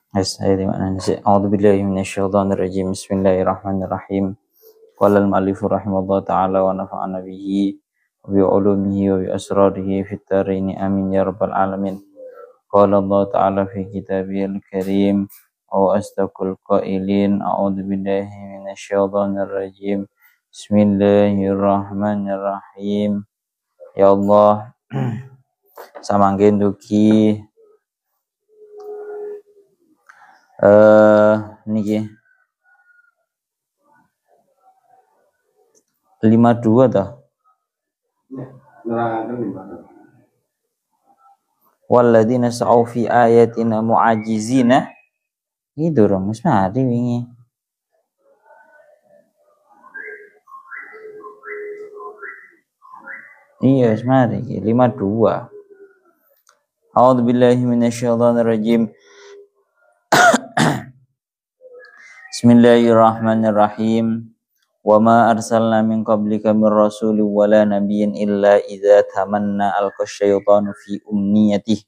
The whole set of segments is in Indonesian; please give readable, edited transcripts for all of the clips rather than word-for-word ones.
A'udzubillahi minasyaitonirrajim. Bismillahirrahmanirrahim. Qala al-mu'allif rahimahullah ta'ala wa nafa'ana bihi wa bi ulumihi wa bi asrarihi fit dharain amin ya rabbal alamin. Qala Allah ta'ala fi kitabihil karim wa astaqul qailin a'udzubillahi minasyaitonirrajim. Bismillahirrahmanirrahim. Ya Allah, samangke dugi niki 52 toh. Walladzina sa'u fi ayatina mu'ajizina. Iki durung wis mari wingi. Iya, wis mari iki 52. A'udzubillahi minasyaitonirrajim. Bismillahirrahmanirrahim. Wa ma arsalna min qablika min rasulin wala nabiyyin illa idza tamanna alqa syaitanu fi umniyatihi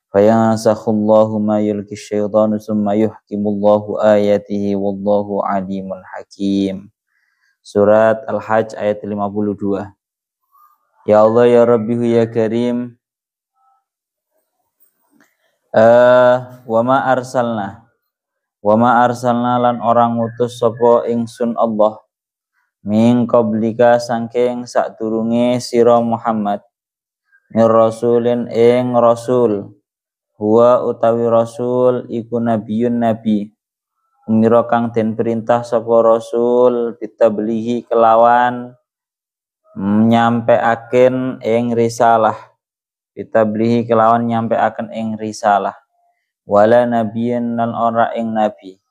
fayansakhullahu ma yulqi syaitanu tsumma yuhkimullahu ayatihi wallahu alimun hakim. Surat Al-Hajj ayat 52. Ya Allah ya Rabbi ya Karim. Wa ma arsalna lan orang ngutus sapa ingsun Allah min qablika saking sadurunge sira Muhammad mir rasulin ing rasul huwa utawi rasul iku nabiyun nabi mira kang den perintah sapa rasul ditablihi kelawan nyampeaken ing risalah ditablihi kelawan nyampeaken ing risalah wala nabiyin lan ora ing nabi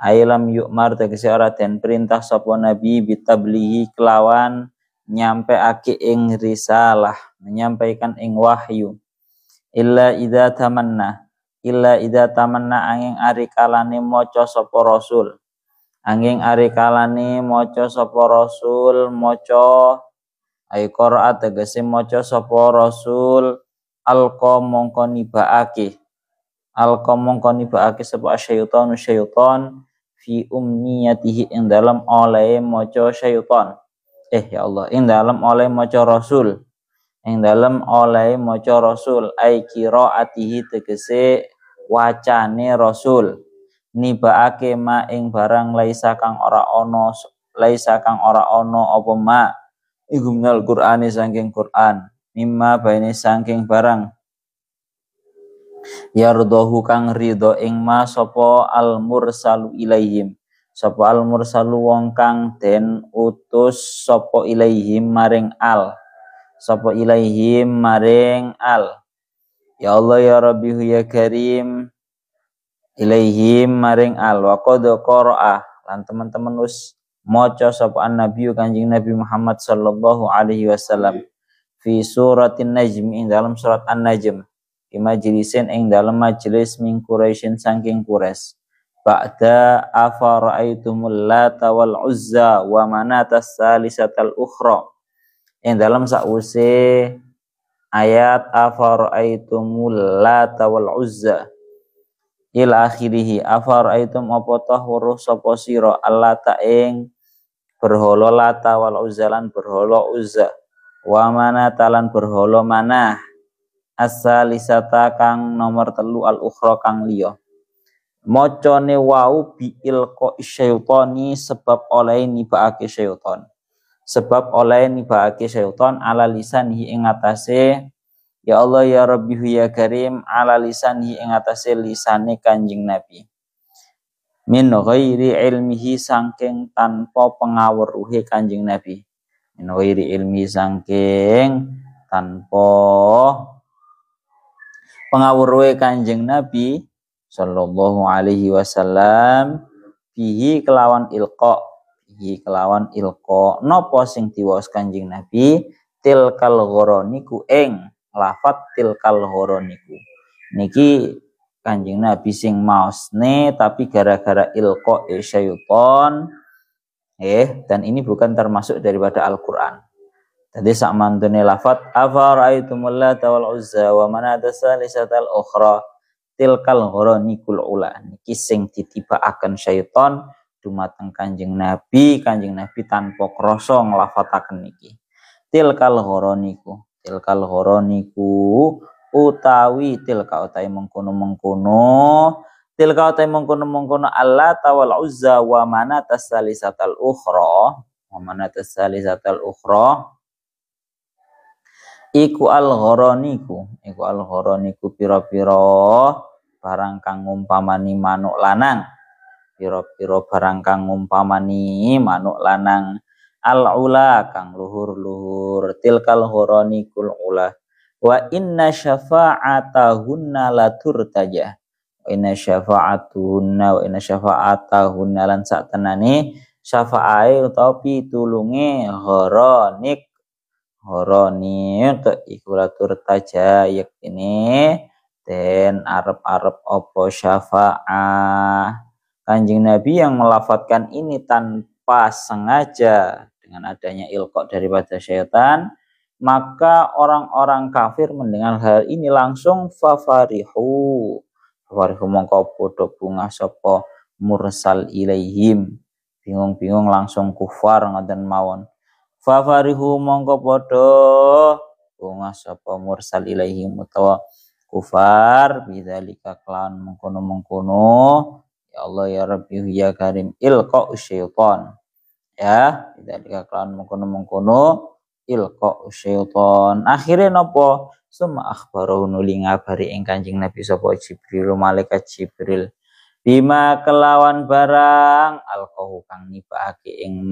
ailam yukmar tegese ora den perintah sapa nabi bitablihi kelawan nyampeake ing risalah menyampaikan ing wahyu illa idza tamanna angin ari kalane maca sapa rasul maca ay qiraat tegese maca sapa rasul alqa mongko nibaake sapa syaitan fi umniyatihi ing dalam oleh maca syaitan ya Allah ing dalam oleh maca rasul ai qiraatihi tegese wacane rasul nibaake ma ing barang laisa kang ora ono apa ma iku minal Qur'ani saking Qur'an mimma baine saking barang yardahu kang ridho ing ma sapa al mursalu ilaihim wong kang den utus sapa ilaihim maring al ya Allah ya Rabbi ya Karim ilaihim maring al wa qad qara'a lan teman-teman wis maca sapa nabi Kanjeng Nabi Muhammad sallallahu alaihi wasallam fi suratin najm ing dalam surat an-najm majlisin ing dalam majelis min Quraisyin saking Quraisy ba'da afara'aitumul lata wal uzza wa manatas salisatal ukhra ing dalam sause ayat afara'aitumul lata wal uzza ila akhirih afara'aitum apa tahuru sapa sira allata ing berhala lata wal uzza lan berhala uzza wa manatalan berhala manah as-salisata kang nomor 3 al-ukhra kang liya macane wau bi ilqa syaitani sebab oleh nibaake syaitan ala lisanihi ing atase ya Allah ya Rabbi ya Karim ala lisanihi ing atase lisane Kanjeng Nabi min ghairi ilmihi saking tanpa pengawruhe Kanjeng Nabi pengawruhe Kanjeng Nabi sallallahu alaihi wasallam bihi kelawan ilqa napa sing diwaos Kanjeng Nabi tilkal ghoroniku ing lafat tilkal ghoroniku niki Kanjeng Nabi sing maosne tapi gara-gara ilqa syaitan dan ini bukan termasuk daripada Al-Qur'an. Tadi sak mantune lafat afara'aitumul lata wal uzza wa manata salisatal ukhra tilkal gharanikul ula niki sing ditibakaken syaiton dumateng Kanjeng Nabi tanpa krasa nglafataken niki tilkal ghoroniku utawi tilka utai mengkono Allah tawal uzza wa manatas salisatal ukhra iku al ghoroniku pira-pira barang kang ngumpamani manuk lanang pira-pira barang kang ngumpamani manuk lanang al-ula kang luhur-luhur tilkal ghoronikul ula wa inna syafa'atahunna laturtaja wa inna syafa'atahunna lan saktenane syafa'ae utawa pitulunge ghoronik iku laturtaja yektine den arep-arep apa syafa'ah. Kanjeng Nabi yang melafatkan ini tanpa sengaja dengan adanya ilqa daripada syaitan, maka orang-orang kafir mendengar hal ini langsung fafarihu mongko padha bunga sapa mursal ilaihim bingung-bingung langsung kufar ngoten mawon fafarihu mongko padha bunga sapa mursal ilaihim utawa kufar bidzalika klan mengkono ya Allah ya Rabbi ya Karim ilqa syaitan ya bidzalika klan mengkono ilqa syaitan akhire napa summa akhbaru nuli ngabari ing Kanjeng Nabi sapa Jibril malaikat Jibril bima kelawan barang alqahu kang nibake ing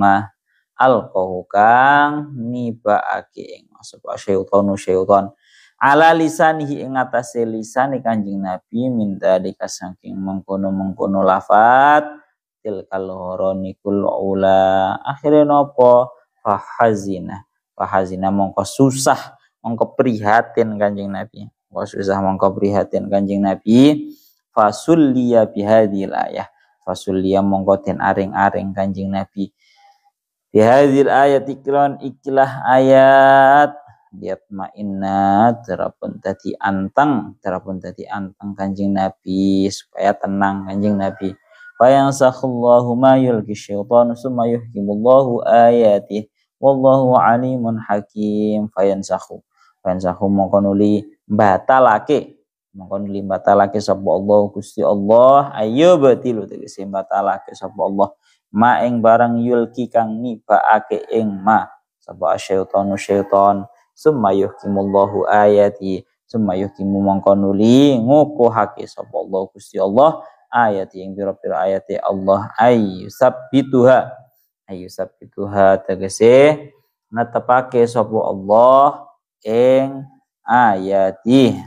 sapa syaitan ala lisanihi ing atase lisane Kanjeng Nabi minta dikasaking mengkono lafat tilkal ghoronikul ula akhire napa fahazina mongko susah mongko prihatin Kanjeng Nabi fasulliya bihadil ayah fasulliya mongko den aring-aring Kanjeng Nabi bihadil ayat ikilah ayat yatma'inna terapun tadi anteng Kanjeng Nabi supaya tenang Kanjeng Nabi fayansakhullahu ma yulqi syaitan summa yuhkimullahu ayatih wallahu alimun hakim fayansakhu mongko nuli batalake sapa Allah Gusti Allah ayo batilu tegese batalake sapa Allah ma ing barang yulki kang nibaake ing ma sapa syaitan summa yuhkimullahu ayati mongko nuli ngukuhake sapa Allah Gusti Allah ayati ing pira-pira ayate Allah ayyusabbituha tegese netepake sapa Allah ing ayati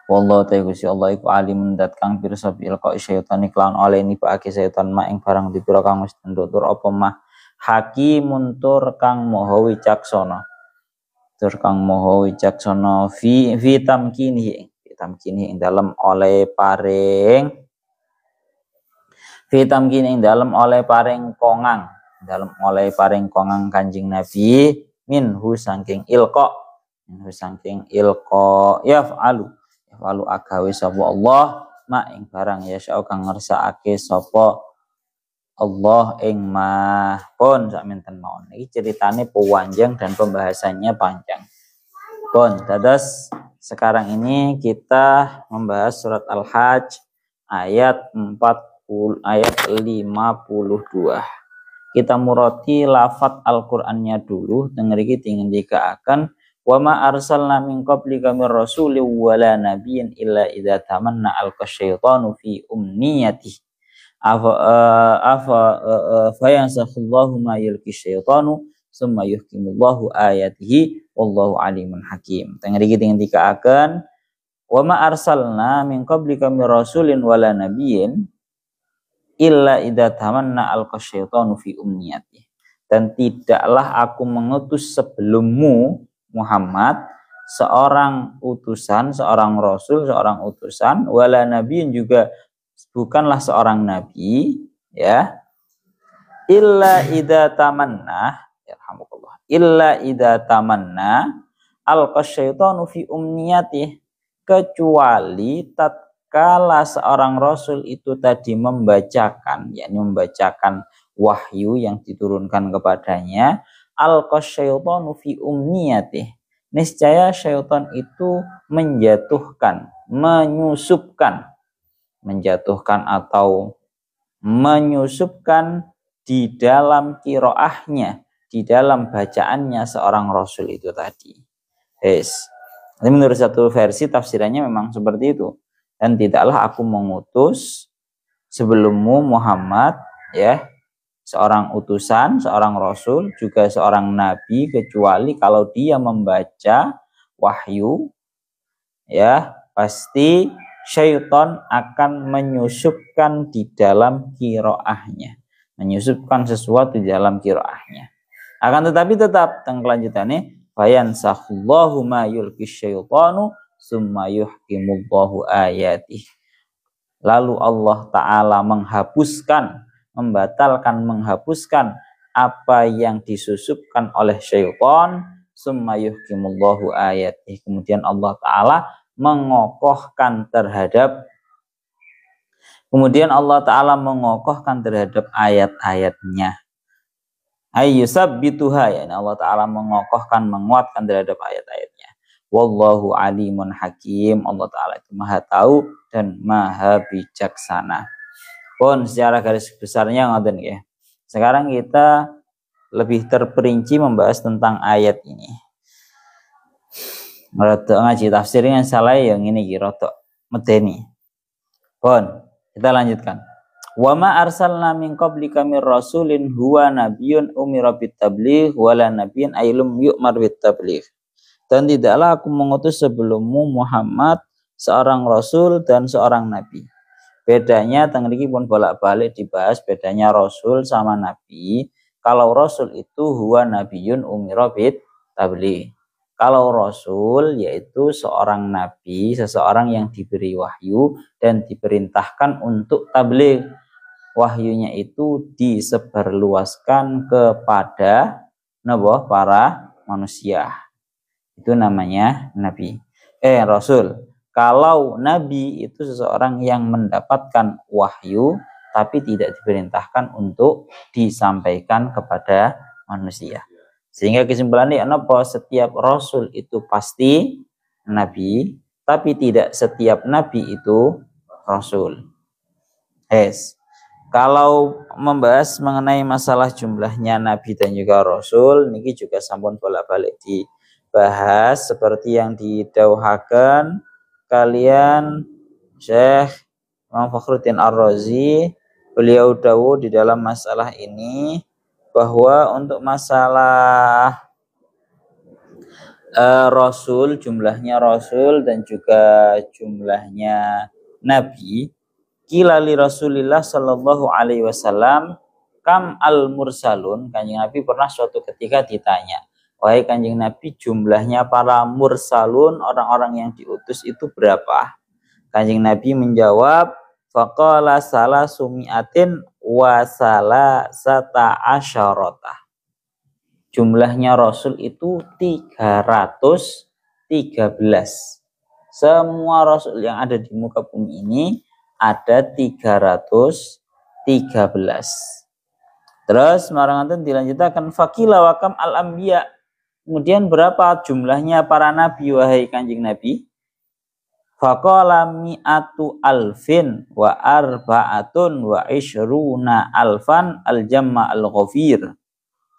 wallahu ta'ala Gusti Allah iku alim dat kang pirsa bil kok syaitan iklan oleh nibake syaitan ma ing barang dipira kang wis tentutur apa mah hakimun tur kang maha wicaksana fi tamkinihi ing dalem oleh paring kongang Kanjeng Nabi minhu saking ilqa yaf'alu agawe sapa Allah ma ing barang ya kang ngersakake sapa Allah ing mah pun sakmenten mawon iki ceritane panjang dan pembahasannya panjang pun dados sekarang ini kita membahas surat Al-Hajj ayat 52 kita murati lafaz Al-Qur'annya dulu dengeriki dikaaken wa ma arsalna min qablika mir rasulin wala nabiyyin illa idza tamanna alqasyaitanu fi umniyatihi fayansakhullahu ma yulqi syaitanu summa yuhkimullahu ayatihi wallahu alimun hakim. Tengriki dikaaken wa ma arsalna min qablika mir rasulin wala nabiyyin illa idza tamanna alqasyaitanu fi umniyatihi. Dan tidaklah aku mengutus sebelummu Muhammad seorang rasul, seorang utusan wala nabiyyin juga bukanlah seorang nabi ya illa idza tamanna alqasyaitanu fi umniyatihi kecuali tatkala seorang rasul itu tadi membacakan, yakni membacakan wahyu yang diturunkan kepadanya, alqasyaitanu fi umniyatih, niscaya syaitan itu menjatuhkan, menjatuhkan atau menyusupkan di dalam kiroahnya, di dalam bacaannya seorang rasul itu tadi. Ini menurut satu versi tafsirannya memang seperti itu. Dan tidaklah aku mengutus sebelummu Muhammad, ya, seorang utusan, seorang rasul, juga seorang nabi, kecuali kalau dia membaca wahyu, ya, pasti syaitan akan menyusupkan di dalam kiroahnya, menyusupkan sesuatu di dalam kiroahnya. Akan tetapi tetap teng kelanjutannya, fayansakhallahu ma yulqi syaitanu summa yuhkimullahu ayatih. Lalu Allah Ta'ala menghapuskan apa yang disusupkan oleh syaitan, summa yuhkimullahu ayatih. Kemudian Allah Ta'ala mengokohkan terhadap ayat-ayatnya. Ayyusabbituha, ya, Allah Ta'ala menguatkan terhadap ayat-ayatnya. Wallahu alimun hakim. Allah Ta'ala itu maha tahu dan maha bijaksana. Pun secara garis besarnya ngoten ya. Sekarang kita lebih terperinci membahas tentang ayat ini. Rotok ngaji tafsir yang salah yang ini rotok medeni. Pun kita lanjutkan. Wa ma arsalna min qablika mir rasulin huwa nabiyyun umira bit tabligh wala nabiyyun ailum yu'mar bit tabligh. Dan tidaklah aku mengutus sebelummu Muhammad seorang rasul dan seorang nabi. Bedanya teng mriki pun bolak-balik dibahas bedanya rasul sama nabi. Kalau rasul itu huwa nabiyyun umira bit tabligh. Kalau rasul yaitu seorang nabi, seseorang yang diberi wahyu dan diperintahkan untuk tabligh. Wahyunya itu disebarluaskan kepada para manusia. Itu namanya nabi. Rasul. Kalau nabi itu seseorang yang mendapatkan wahyu tapi tidak diperintahkan untuk disampaikan kepada manusia. Sehingga kesimpulannya apa? Setiap rasul itu pasti nabi, tapi tidak setiap nabi itu rasul. Kalau membahas mengenai masalah jumlahnya nabi dan juga rasul, niki juga sampun bolak-balik dibahas seperti yang didauhaken kalian Syekh Imam Fakhruddin Ar-Razi. Beliau dawuh di dalam masalah ini bahwa untuk masalah rasul, jumlahnya rasul dan juga jumlahnya nabi, qila li Rasulillah sallallahu alaihi wasallam kam al mursalun. Kanjeng Nabi pernah suatu ketika ditanya, wahai Kanjeng Nabi, jumlahnya para mursalun, orang-orang yang diutus itu berapa? Kanjeng Nabi menjawab, faqala salasumi'atin wa salasata asyarata. Jumlahnya rasul itu 313. Semua rasul yang ada di muka bumi ini ada 313. Terus maranganten dilanjutkan fakila wakam al anbiya. Kemudian berapa jumlahnya para nabi wahai Kanjeng Nabi? Faqala mi'atu alfin wa arba'atun wa ishruna alfan al-jamma al-ghafir.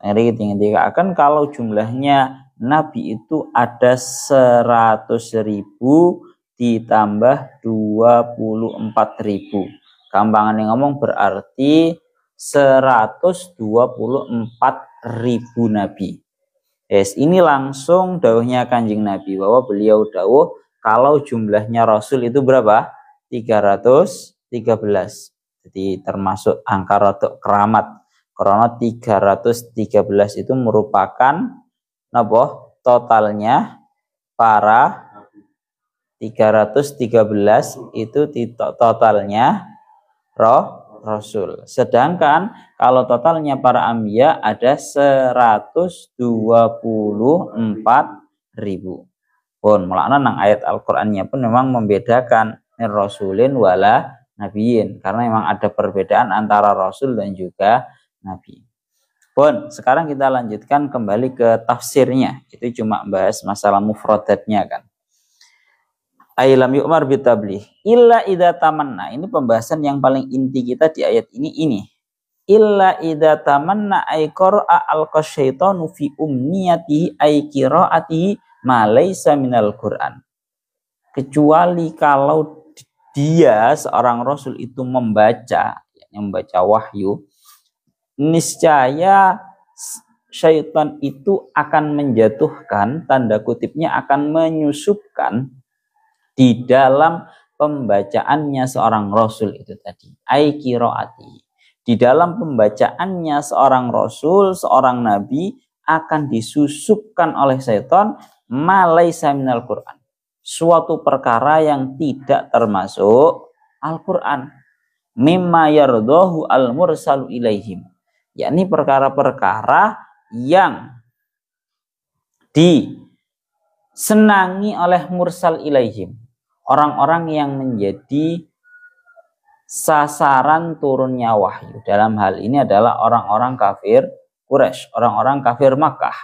Jadi dikatakan kalau jumlahnya nabi itu ada 100.000 ditambah 24.000. Gampangan yang ngomong berarti 124.000 nabi. Ini langsung dawuhnya Kanjeng Nabi bahwa beliau dawuh kalau jumlahnya rasul itu berapa? 313. Jadi termasuk angka rotok keramat. Karena 313 itu merupakan totalnya para 313 itu totalnya rasul. Sedangkan kalau totalnya para anbiya ada 124.000. Pun mulakna nang ayat Al-Qur'annya pun memang membedakan rasulin wala nabiyin, karena memang ada perbedaan antara rasul dan juga nabi. Pun sekarang kita lanjutkan kembali ke tafsirnya. Itu cuma bahas masalah mufradatnya kan. Ailam yu'mar bitablih illa idza tamanna. Ini pembahasan yang paling inti kita di ayat ini. Illa idza tamanna ay qara'a al-qasyaitanu fi umniyatihi ay qira'atihi ma laysa minal Qur'an. Kecuali kalau dia seorang rasul itu membaca wahyu, niscaya syaitan itu akan menjatuhkan, tanda kutipnya akan menyusupkan di dalam pembacaannya seorang rasul itu tadi, ai qiraati. Di dalam pembacaannya seorang rasul, seorang nabi akan disusupkan oleh syaitan ma laisa minal Qur'an, suatu perkara yang tidak termasuk Al-Qur'an, mimma yardahu al-mursalu ilaihim, yakni perkara-perkara yang disenangi oleh mursal ilaihim, orang-orang yang menjadi sasaran turunnya wahyu. Dalam hal ini adalah orang-orang kafir Quraisy, orang-orang kafir Makkah.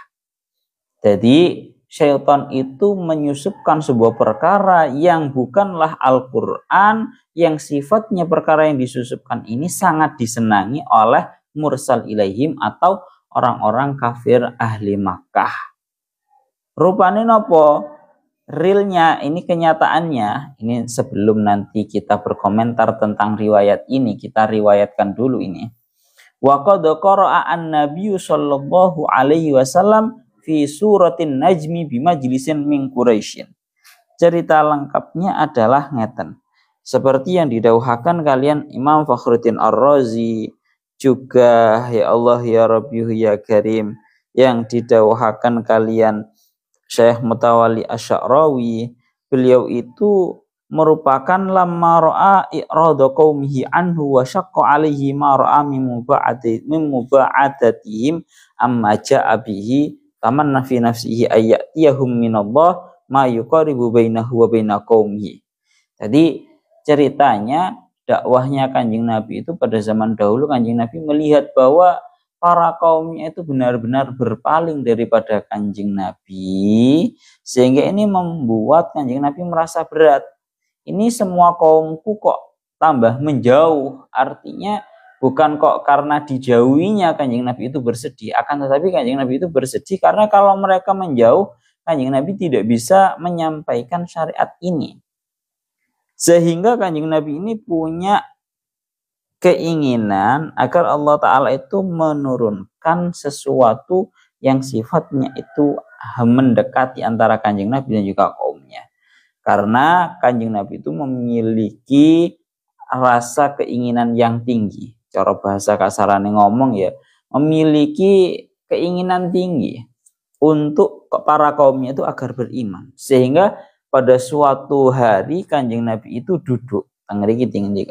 Jadi syaitan itu menyusupkan sebuah perkara yang bukanlah Al-Quran, yang sifatnya perkara yang disusupkan ini sangat disenangi oleh mursal ilaihim atau orang-orang kafir ahli Makkah. Rupanya nopo? Realnya, ini kenyataannya, ini sebelum nanti kita berkomentar tentang riwayat ini, kita riwayatkan dulu ini. Wa qad qara'a an-nabiyyu sallallahu alaihi wasallam fi suratin najmi bimajlisin min Quraisyin. Cerita lengkapnya adalah ngeten. Seperti yang didauhakan kalian Imam Fakhruddin Ar-Razi, juga ya Allah ya Rabbi ya Karim, yang didauhakan kalian Syekh Mutawalli Asy-Sya'rawi. Beliau itu merupakan lamma ra'a i'rada qaumihi anhu wa syaqqa 'alaihi ma ra'a min muba'adatihim amma ja'a bihi tamanna fi nafsihi ayyatiyahum minallah ma yuqaribu bainahu wa baina qaumihi. Jadi ceritanya dakwahnya Kanjeng Nabi itu pada zaman dahulu, Kanjeng Nabi melihat bahwa para kaumnya itu benar-benar berpaling daripada Kanjeng Nabi, sehingga ini membuat Kanjeng Nabi merasa berat. Ini semua kaumku kok tambah menjauh, artinya bukan kok karena dijauhinya Kanjeng Nabi itu bersedih, akan tetapi Kanjeng Nabi itu bersedih karena kalau mereka menjauh, Kanjeng Nabi tidak bisa menyampaikan syariat ini. Sehingga Kanjeng Nabi ini punya keinginan agar Allah Ta'ala itu menurunkan sesuatu yang sifatnya itu mendekati antara Kanjeng Nabi dan juga kaumnya. Karena Kanjeng Nabi itu memiliki rasa keinginan yang tinggi. Cara bahasa kasarannya ngomong ya, memiliki keinginan tinggi untuk para kaumnya itu agar beriman. Sehingga pada suatu hari Kanjeng Nabi itu duduk.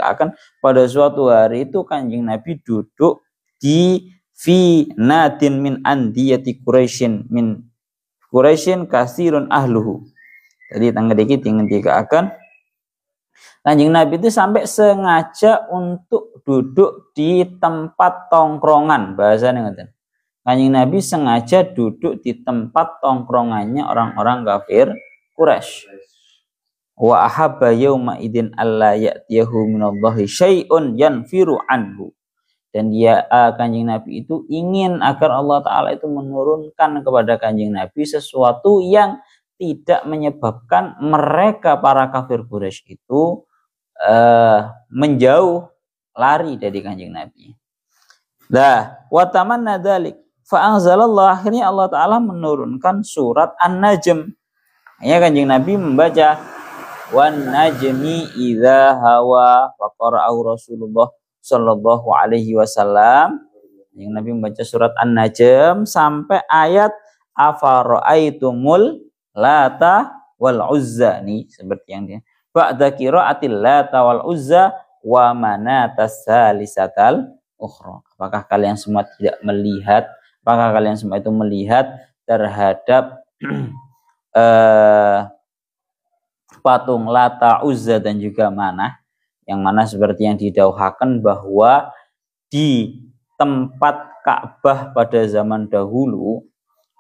Akan pada suatu hari itu Kanjeng Nabi duduk di fi nadin min andiyati Quraisyin min Quraisyin kasirun ahluhu. Jadi akan Kanjeng Nabi itu sampai sengaja untuk duduk di tempat tongkrongan, bahasanya ngoten. Kanjeng Nabi sengaja duduk di tempat tongkrongannya orang-orang kafir Quraisy. Wa ahabba yauma idzin alla ya'tiyahu minallahi syai'un yanfiru anhu. Dan dia Kanjeng Nabi itu ingin agar Allah Ta'ala itu menurunkan kepada Kanjeng Nabi sesuatu yang tidak menyebabkan mereka para kafir Quraisy itu menjauh, lari dari Kanjeng Nabi. Nah, wa tamanna dzalik fa anzalallah, akhirnya Allah Ta'ala menurunkan surat An-Najm. Ya, Kanjeng Nabi membaca wan najmi idza hawa faqara'ahu Rasulullah sallallahu alaihi wasallam. Yang Nabi membaca surat An-Najm sampai ayat afara'aitumul lata wal uzza, nih seperti yang dia ba'da qira'atil lata wal uzza wa manatas salisatal ukhra. Apakah kalian semua tidak melihat, apakah kalian semua itu melihat terhadap patung Lata, Uzza dan juga Manah, yang mana seperti yang didauhakan bahwa di tempat Ka'bah pada zaman dahulu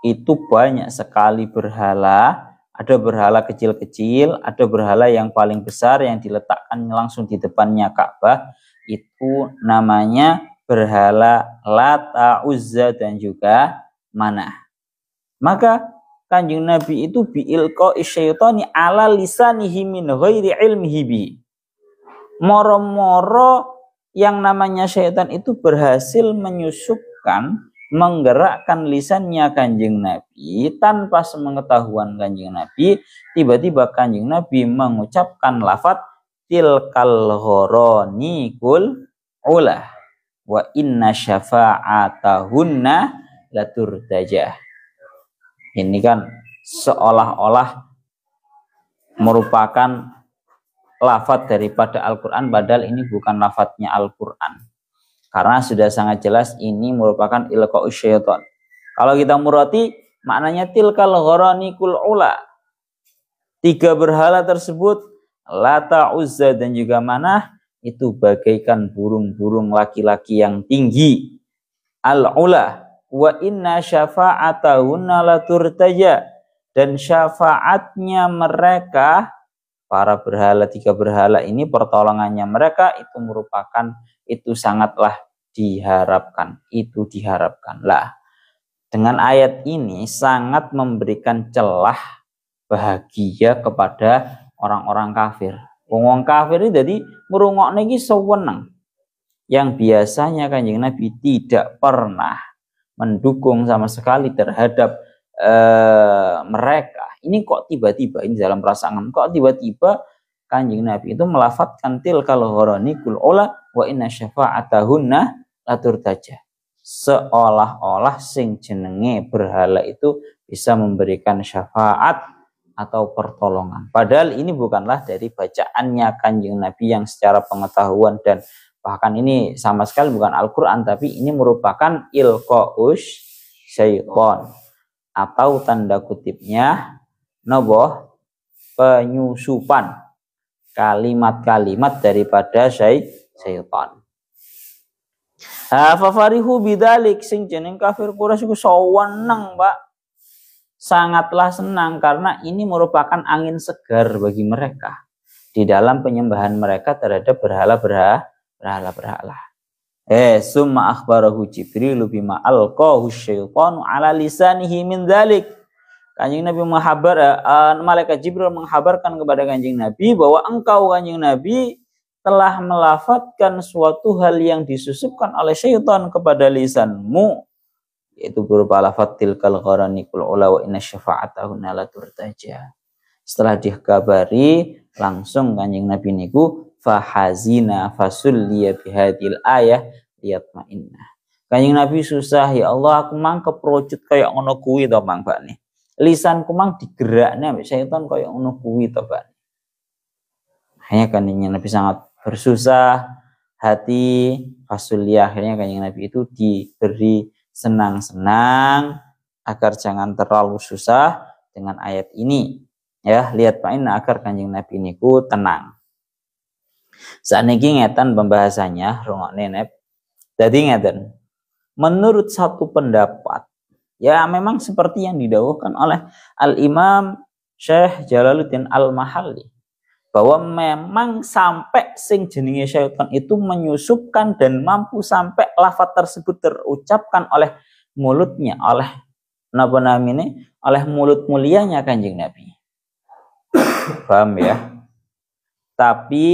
itu banyak sekali berhala. Ada berhala kecil-kecil, ada berhala yang paling besar yang diletakkan langsung di depannya Ka'bah. Itu namanya berhala Lata, Uzza dan juga Manah. Maka Kanjeng Nabi itu bi'ilqa isyaitani ala lisanihi min ghairi ilmihi bi. Moro-moro yang namanya syaitan itu berhasil menyusupkan, menggerakkan lisannya Kanjeng Nabi tanpa sepengetahuan Kanjeng Nabi. Tiba-tiba Kanjeng Nabi mengucapkan lafaz tilkal ghorani kul ulah wa inna syafa'atahunna laturtajah. Ini kan seolah-olah merupakan lafaz daripada Al-Quran, padahal ini bukan lafaznya Al-Quran. Karena sudah sangat jelas ini merupakan ilqa'u syaitan. Kalau kita murati, maknanya tilkal ghorani kul ula. 3 berhala tersebut, Lata, Uzza dan juga Manah, itu bagaikan burung-burung laki-laki yang tinggi. Al-ula. Wa inna syafa'atahunna laturtaja. Dan syafaatnya mereka, para berhala, 3 berhala ini, pertolongannya mereka itu merupakan, itu sangatlah diharapkan. Itu diharapkanlah. Dengan ayat ini sangat memberikan celah bahagia kepada orang-orang kafir. Wong kafir ini jadi merungokne iki sewenang. Yang biasanya Kanjeng Nabi tidak pernah mendukung sama sekali terhadap mereka. Ini kok tiba-tiba, ini dalam perasaan, kok tiba-tiba Kanjeng Nabi itu melafadzkan tilkal ghorani kul ula wa inna syafa'atahunna laturtaja. Seolah-olah sing jenenge berhala itu bisa memberikan syafaat atau pertolongan. Padahal ini bukanlah dari bacaannya Kanjeng Nabi yang secara pengetahuan, dan bahkan ini sama sekali bukan Al-Quran, tapi ini merupakan ilqa'us syaitan, atau tanda kutipnya noboh penyusupan kalimat-kalimat daripada syaitan. Fafarihu bidalik, sing jeneng kafir Quraisy iku saweneng, Pak. Sangatlah senang karena ini merupakan angin segar bagi mereka di dalam penyembahan mereka terhadap berhala-berhala. Summa akhbarahu Jibril bima alqahu syaitanu ala lisanihi min dzalik. Kanjeng Nabi malaikat Jibril menghabarkan kepada Kanjeng Nabi bahwa engkau Kanjeng Nabi telah melafadzkan suatu hal yang disusupkan oleh syaitan kepada lisanmu, yaitu berupa lafadz tilkal ghorani kul ula wa inna syafa'atahunna laturtaja. Setelah dikabari, langsung Kanjeng Nabi niku fahazina fasulliya bihadil ayah liyatma'inna. Kanjeng Nabi susah, ya Allah aku mang keprojut kayak ngono kuwi to Bang Bakne. Lisanku mang digerakne ambek syaitan kayak ngono kuwi to Bang. Hanya Kanjeng Nabi sangat bersusah hati, fasulliya, akhirnya Kanjeng Nabi itu diberi senang-senang agar jangan terlalu susah dengan ayat ini. Ya, lihat paina agar Kanjeng Nabi niku tenang. Saniki ngeten pembahasannya, rungokne nep. Dadi ngeten. Menurut satu pendapat, ya memang seperti yang didhawuhkan oleh Al-Imam Syekh Jalaluddin Al-Mahalli, bahwa memang sampai sing jenenge syaitan itu menyusupkan dan mampu sampai lafaz tersebut terucapkan oleh mulutnya, oleh napa namine, oleh mulut mulianya Kanjeng Nabi. Paham ya? Tapi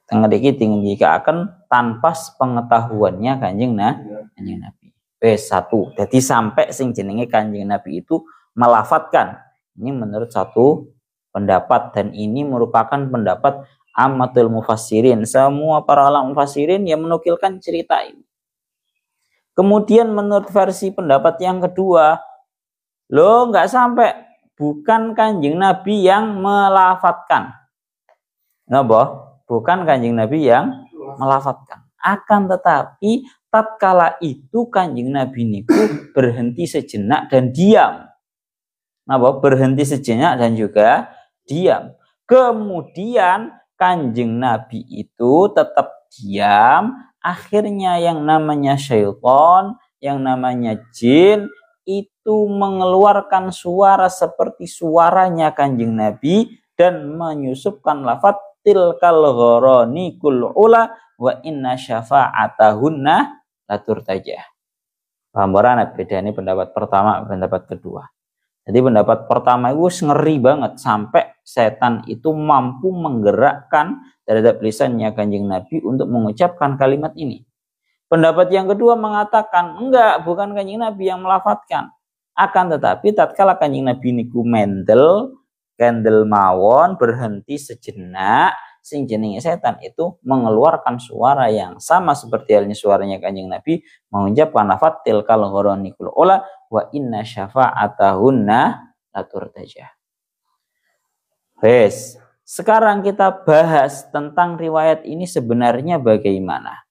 tengediki tinggi akan tanpa pengetahuannya Kanjeng Nabi. Satu. Jadi sampai sing jenenge Kanjeng Nabi itu melafadzkan. Ini menurut satu pendapat, dan ini merupakan pendapat ammatul mufassirin. Semua para ulama mufassirin yang menukilkan cerita ini. Kemudian menurut versi pendapat yang kedua, nggak sampai, bukan Kanjeng Nabi yang melafadzkan. Napa? Bukan Kanjeng Nabi yang melafadzkan. Akan tetapi tatkala itu Kanjeng Nabi niku berhenti sejenak dan diam. berhenti sejenak dan juga diam. Kemudian Kanjeng Nabi itu tetap diam. Akhirnya yang namanya syaitan, yang namanya jin itu mengeluarkan suara seperti suaranya Kanjeng Nabi dan menyusupkan lafaz tilkal ghorani kul ula wa inna syafa'atahunna laturtajah. Paham ora bedane pendapat pertama pendapat kedua. Jadi pendapat pertama itu ngeri banget sampai setan itu mampu menggerakkan terhadap lisannya Kanjeng Nabi untuk mengucapkan kalimat ini. Pendapat yang kedua mengatakan enggak, bukan Kanjeng Nabi yang melafadzkan. Akan tetapi tatkala Kanjeng Nabi niku kendel mawon berhenti sejenak, sing jenenge setan itu mengeluarkan suara yang sama seperti halnya suaranya Kanjeng Nabi mengucapkan lafaz tilkal ghoronikul ula wa inna syafa'atahunna laturtajah. Wes, sekarang kita bahas tentang riwayat ini sebenarnya bagaimana.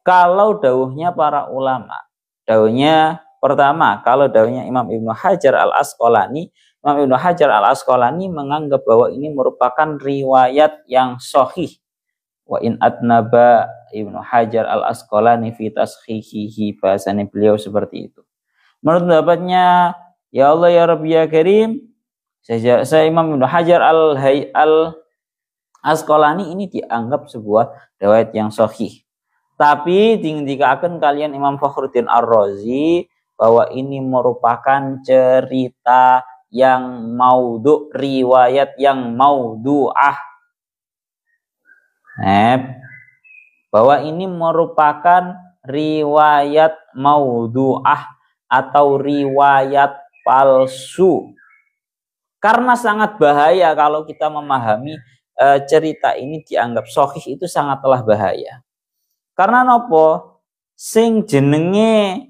Kalau dawuhnya para ulama, dawuhnya pertama, kalau dawuhnya Imam Ibnu Hajar Al-Asqalani, Imam Ibnu Hajar Al-Asqalani menganggap bahwa ini merupakan riwayat yang sahih. Wa in atnaba Ibnu Hajar Al-Asqalani fi tashihihi, bahasanya beliau seperti itu. Menurut pendapatnya, ya Allah ya Rabbi ya Karim, saya Imam Ibnu Hajar Al-Asqalani ini dianggap sebuah riwayat yang sahih. Tapi dikatakan kalian Imam Fakhruddin Ar-Razi bahwa ini merupakan cerita yang maudhu, riwayat yang maudhu'ah. Bahwa ini merupakan riwayat maudhu'ah atau riwayat palsu. Karena sangat bahaya kalau kita memahami cerita ini dianggap sahih, itu sangatlah bahaya. Karena nopo? Sing jenenge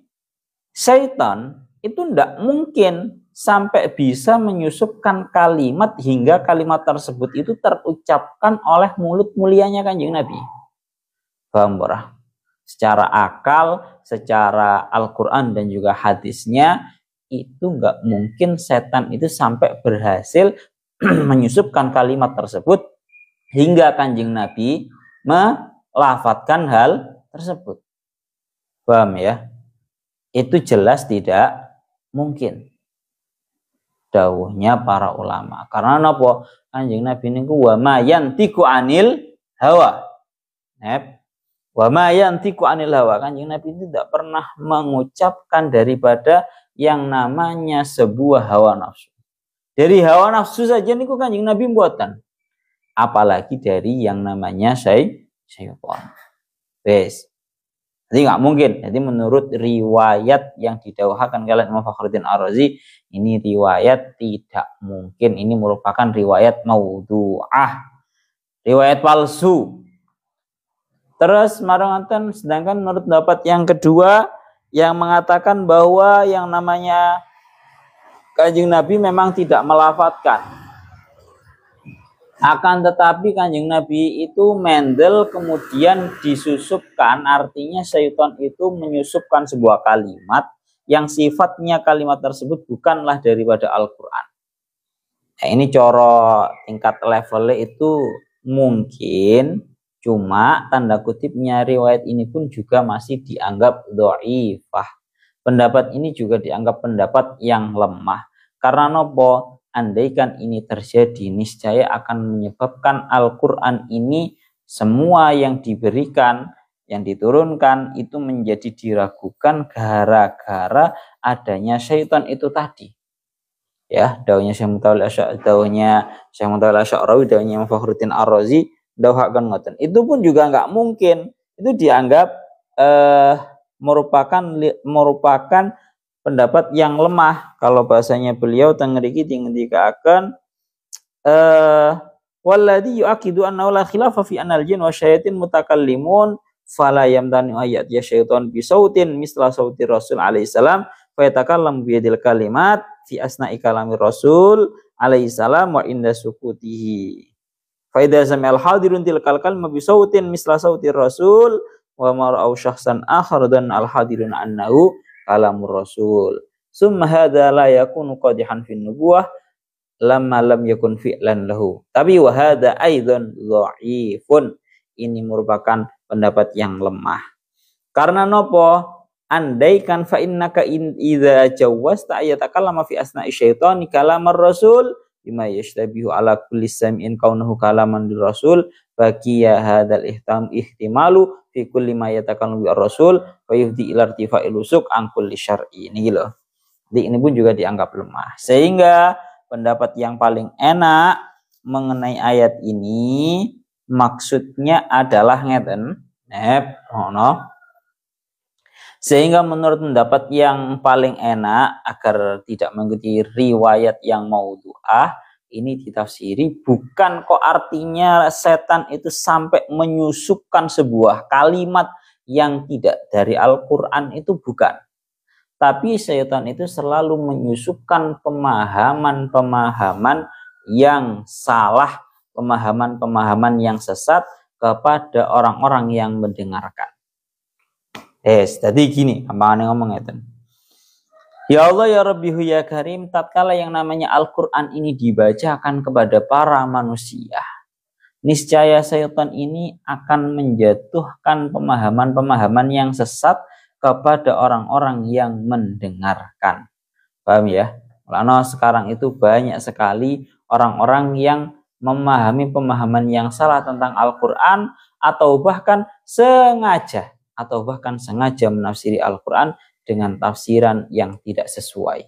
syaitan itu ndak mungkin sampai bisa menyusupkan kalimat hingga kalimat tersebut itu terucapkan oleh mulut mulianya Kanjeng Nabi. Paham ora? Secara akal, secara Al-Quran dan juga hadisnya itu nggak mungkin setan itu sampai berhasil menyusupkan kalimat tersebut hingga Kanjeng Nabi melafatkan hal tersebut. Paham ya? Itu jelas tidak mungkin dawuhnya para ulama. Karena napa? Kanjeng Nabi niku wa ma yantiqu anil hawa. Wa ma yantiqu anil hawa. Kanjeng Nabi itu tidak pernah mengucapkan daripada yang namanya sebuah hawa nafsu. Dari hawa nafsu saja niku Kanjeng Nabi mboten. Apalagi dari yang namanya syaitan. Wes. Jadi nggak mungkin. Jadi menurut riwayat yang didawahkan oleh Imam Fakhruddin Ar-Razi, ini riwayat tidak mungkin. Ini merupakan riwayat maudhu'ah, riwayat palsu. Terus maranganten, sedangkan menurut pendapat yang kedua yang mengatakan bahwa yang namanya Kanjeng Nabi memang tidak melafadzkan. Akan tetapi Kanjeng Nabi itu mendel kemudian disusupkan, artinya syaitan itu menyusupkan sebuah kalimat yang sifatnya kalimat tersebut bukanlah daripada Al-Quran. Nah, ini coro tingkat levelnya itu mungkin, cuma tanda kutipnya riwayat ini pun juga masih dianggap dhaifah. Pendapat ini juga dianggap pendapat yang lemah. Karena nopo? Andaikan ini terjadi, niscaya akan menyebabkan Al-Quran ini semua yang diberikan, yang diturunkan itu menjadi diragukan gara-gara adanya syaitan itu tadi. Ya, dawuhnya Syekh Mutawalli Asy'arawi, dawuhnya Imam Fakhruddin Ar-Razi, dawuhaken ngoten. Itu pun juga nggak mungkin. Itu dianggap merupakan pendapat yang lemah. Kalau bahasanya beliau tengriki dikatakan walladhi yu'aqidu annahu la khilafa fi anal jin wa syayatin mutakallimun fala yamtani ayat ya syaitan bi sautin misla sauti Rasul alaihi salam fa yatakallamu bi yadil kalimat fi asna'i kalami Rasul alaihi salam wa inda sukutihi fa idza sami'al hadirun tilkal kalma bi sautin misla sauti Rasul wa mar'au syakhsan akhar dan al hadirun annahu kalamur Rasul. summa hadza la yakunu qadihan fin nubuwah lamma lam yakun fi'lan lahu. Tapi wa hadza aidan dhaifun. Ini merupakan pendapat yang lemah. Karena nopo? Andaikan fa innaka idza jawwasta ayatakallama fi asna'i syaitani kalamar rasul bima yashtabihu ala kulli sam'in kaunahu kalaman rasul baqiya hadzal ihtimalu fi kulli ma yatakallamu bi rasul wa yuhdi ila irtifa'il usuk an kulli syar'i. Ini loh. Jadi ini pun juga dianggap lemah. Sehingga pendapat yang paling enak mengenai ayat ini maksudnya adalah ngeten. Sehingga menurut pendapat yang paling enak agar tidak mengikuti riwayat yang maudhu'ah, ini ditafsiri bukan kok artinya setan itu sampai menyusupkan sebuah kalimat yang tidak dari Al-Quran, itu bukan. Tapi setan itu selalu menyusupkan pemahaman-pemahaman yang salah, pemahaman-pemahaman yang sesat kepada orang-orang yang mendengarkan. Tadi gini, apa ngomong itu? Ya Allah ya Rabbihu ya Karim, tatkala yang namanya Al-Quran ini dibacakan kepada para manusia, niscaya syaitan ini akan menjatuhkan pemahaman-pemahaman yang sesat kepada orang-orang yang mendengarkan. Paham ya? Karena sekarang itu banyak sekali orang-orang yang memahami pemahaman yang salah tentang Al-Quran atau bahkan sengaja menafsiri Al-Quran dengan tafsiran yang tidak sesuai.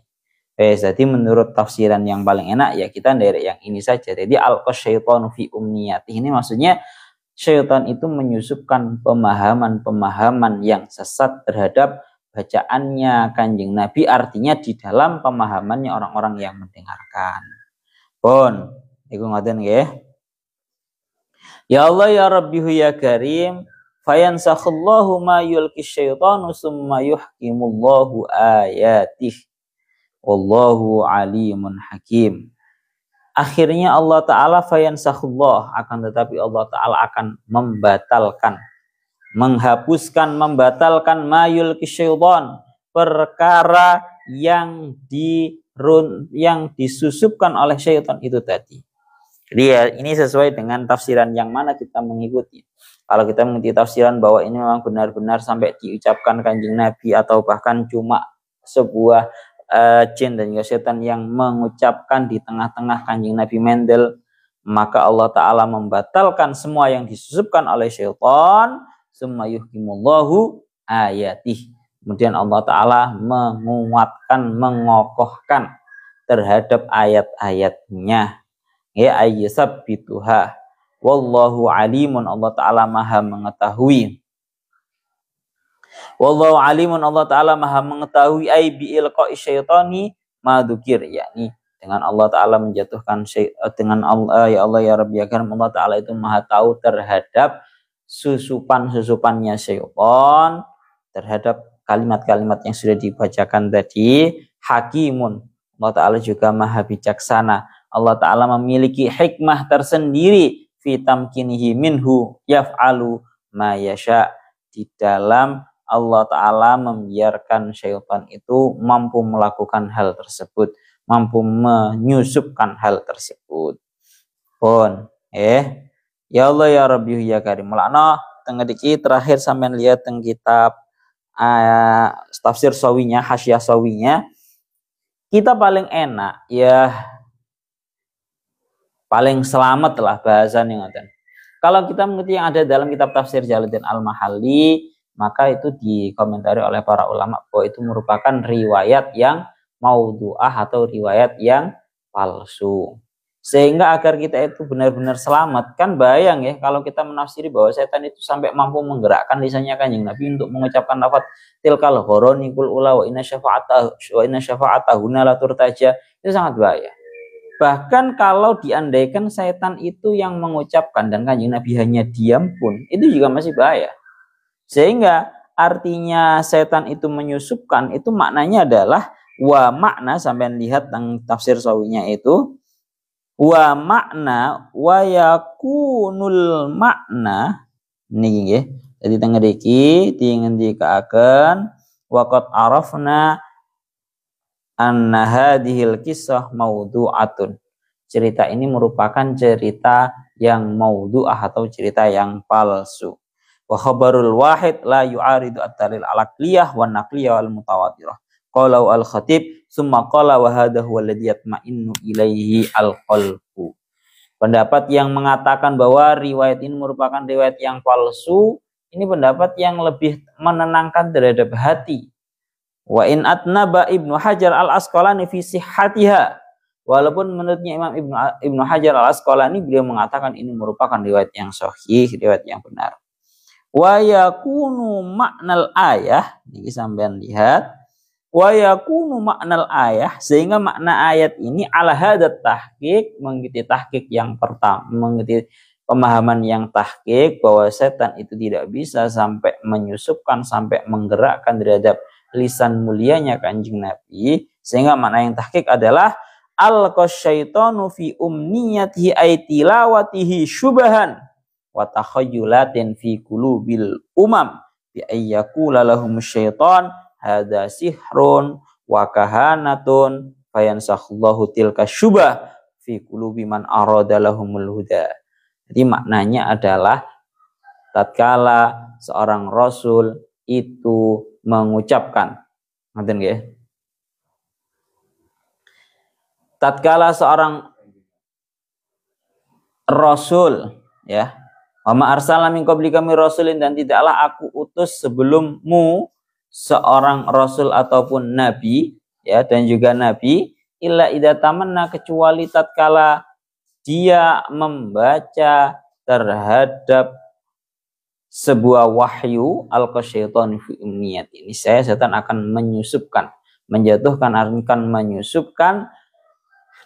Jadi menurut tafsiran yang paling enak ya kita dari yang ini saja. Jadi al-syaitanu fi umniyati, ini maksudnya syaitan itu menyusupkan pemahaman-pemahaman yang sesat terhadap bacaannya Kanjeng Nabi, artinya di dalam pemahamannya orang-orang yang mendengarkan. Pun, iku ngoten nggih. Ya Allah ya Rabbihu ya Karim, fayansakhullahu ma yulqis syaitanu summa yuhkimullahu ayatih wallahu alimun hakim. Akhirnya Allah Ta'ala fayansakhullah, akan tetapi Allah Ta'ala akan membatalkan, menghapuskan, membatalkan ma yulqis syaitan, perkara yang disusupkan oleh syaitan itu tadi. Jadi ya, ini sesuai dengan tafsiran yang mana kita mengikuti. Kalau kita mengikuti tafsiran bahwa ini memang benar-benar sampai diucapkan Kanjeng Nabi atau bahkan cuma sebuah jin dan juga setan yang mengucapkan di tengah-tengah Kanjeng Nabi Mendel, maka Allah Ta'ala membatalkan semua yang disusupkan oleh syaitan. Summa yuhkimullahu ayatih. Kemudian Allah Ta'ala menguatkan, mengokohkan terhadap ayat-ayatnya. Ya ayyusabbituha. Wallahu alimun, Allah Ta'ala maha mengetahui. Wallahu alimun, Allah Ta'ala maha mengetahui ay bi'ilqa'i syaitani madukir, yakni dengan Allah Ta'ala menjatuhkan dengan Allah ya Allah ya Rabbi ya Karim, Allah Ta'ala itu maha tahu terhadap susupan-susupannya syaitan terhadap kalimat-kalimat yang sudah dibacakan tadi. Hakimun, Allah Ta'ala juga maha bijaksana. Allah Ta'ala memiliki hikmah tersendiri fi tamkinihi minhu yaf'alu ma yasha, di dalam Allah Ta'ala membiarkan syaitan itu mampu melakukan hal tersebut, mampu menyusupkan hal tersebut. Pun ya Allah ya Rabbi ya Karim, mulana tengah diki terakhir sampai lihat teng kitab tafsir sawinya, hasyah sawinya, kita paling enak ya, paling selamat lah bahasan yang ada. Kalau kita mengikuti yang ada dalam kitab tafsir Jalaluddin Al-Mahalli, maka itu dikomentari oleh para ulama bahwa itu merupakan riwayat yang maudhu'ah atau riwayat yang palsu. Sehingga agar kita itu benar-benar selamat, kan bayang ya kalau kita menafsiri bahwa setan itu sampai mampu menggerakkan lisannya Kanjeng Nabi untuk mengucapkan lafaz tilkal ghoroni kul ula wa inna syafa'atahuna la turtaja, itu sangat bahaya. Bahkan kalau diandaikan setan itu yang mengucapkan dan Kanjeng Nabi hanya diam pun, itu juga masih bahaya. Sehingga artinya setan itu menyusupkan, itu maknanya adalah wa makna, sampai lihat tentang tafsir sawinya itu, wa makna wa yakunul makna niki nggih. Jadi tengah iki dingendikaken waqad arafna anna hadhil kisah maudhu'atun. Cerita ini merupakan cerita yang maudhu'ah atau cerita yang palsu. Wa khabarul wahid la yu'aridu at-dalil al-aqliyah wan naqliyah wal mutawatirah. Qala al-khatib summa qala wa hadha huwa alladhi yatma'innu ilaihi al-qalbu. Pendapat yang mengatakan bahwa riwayat ini merupakan riwayat yang palsu, ini pendapat yang lebih menenangkan terhadap hati. Wa in atnaba Ibnu Hajar al-Asqalani fi sihhatiha. Walaupun menurutnya Imam Ibnu Hajar al-Asqalani beliau mengatakan ini merupakan riwayat yang sahih, riwayat yang benar. Wa yakunu maknal ayah, ini sampean lihat, wa yakunu maknal ayah, sehingga makna ayat ini ala hadat tahqiq, mengikuti tahqiq yang pertama, mengikuti pemahaman yang tahqiq bahwa setan itu tidak bisa sampai menyusupkan, sampai menggerakkan terhadap lisan mulianya Kanjeng Nabi, sehingga makna yang tahqiq adalah alqasyaitanu fi umniyatihi ay tilawatihi syubahan wa takhayyulatin fi qulubil umam bi ayyakula lahum syaitan hadza sihrun wa kahanatun fayansakhallahu tilka syubah fi qulubi man arada lahumul huda. Jadi maknanya adalah tatkala seorang rasul itu mengucapkan, ngerti nggih? Tatkala seorang rasul, ya, wa ma arsalna min qablika min rasulin, dan tidaklah aku utus sebelummu seorang rasul ataupun nabi, ya, dan juga nabi, illa idza tamanna, kecuali tatkala dia membaca terhadap sebuah wahyu, alqasyaitan fi umniyat, ini setan akan menyusupkan, menjatuhkan, akan menyusupkan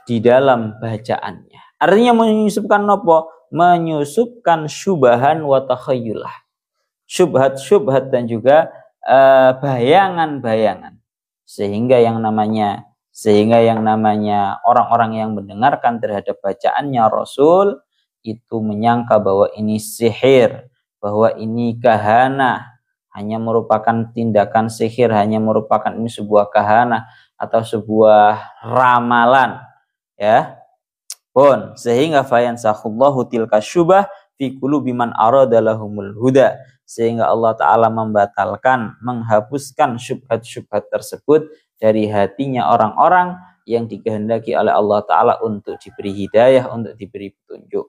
di dalam bacaannya. Artinya menyusupkan nopo? Menyusupkan syubahan wa takhayyulah. Syubhat-syubhat dan juga bayangan-bayangan. Sehingga yang namanya orang-orang yang mendengarkan terhadap bacaannya Rasul itu menyangka bahwa ini sihir, bahwa ini kahana, hanya merupakan tindakan sihir, hanya merupakan ini sebuah kahana atau sebuah ramalan, ya. Pun sehingga fayansakhallahu tilka syubah fi qulubi man arada lahumul huda, sehingga Allah taala membatalkan, menghapuskan syubhat-syubhat tersebut dari hatinya orang-orang yang dikehendaki oleh Allah taala untuk diberi hidayah, untuk diberi petunjuk.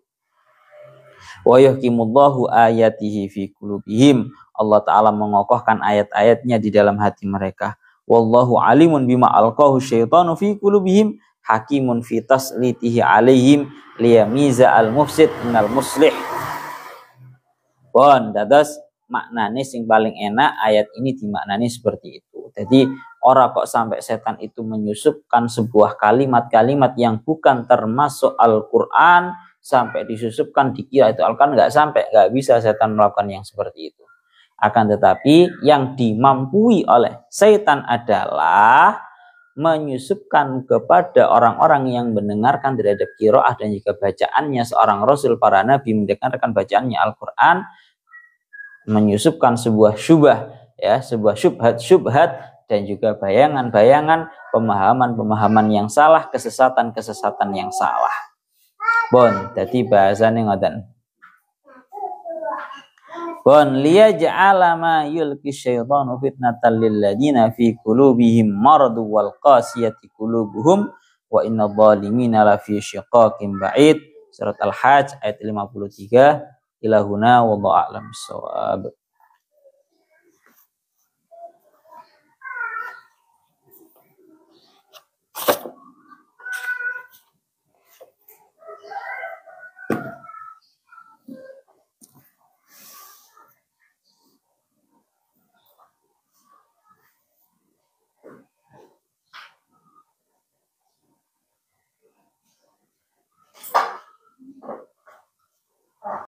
Wa yuhkimullahu ayatihi fi qulubihim, Allah taala mengokohkan ayat-ayatnya di dalam hati mereka. Wallahu alimun bima alqahu syaitanu fi qulubihim hakimun fi taslitihi alaihim liyamiza al-mufsid minal muslih. Bon, dados maknane sing paling enak ayat ini dimaknani seperti itu. Jadi orang kok sampai setan itu menyusupkan sebuah kalimat-kalimat yang bukan termasuk Al-Qur'an sampai disusupkan dikira itu Al-Qur'an, nggak bisa setan melakukan yang seperti itu. Akan tetapi yang dimampui oleh setan adalah menyusupkan kepada orang-orang yang mendengarkan terhadap qiraah dan juga bacaannya seorang rasul, para nabi, mendengarkan bacaannya Al-Qur'an, menyusupkan sebuah syubah, ya, sebuah syubhat dan juga bayangan-bayangan, pemahaman-pemahaman yang salah, kesesatan-kesesatan yang salah. Bon, dadi bahasane ngoten. Bon, liyaj'ala ma yulqi syaitanu fitnatan lil ladina fi qulubihim maradu wal qasiyati qulubuhum wa innadh dhalimina la fi syiqaqin ba'id. Surat Al-Hajj ayat 53. Ilahuna wallahu a'lam bissawab.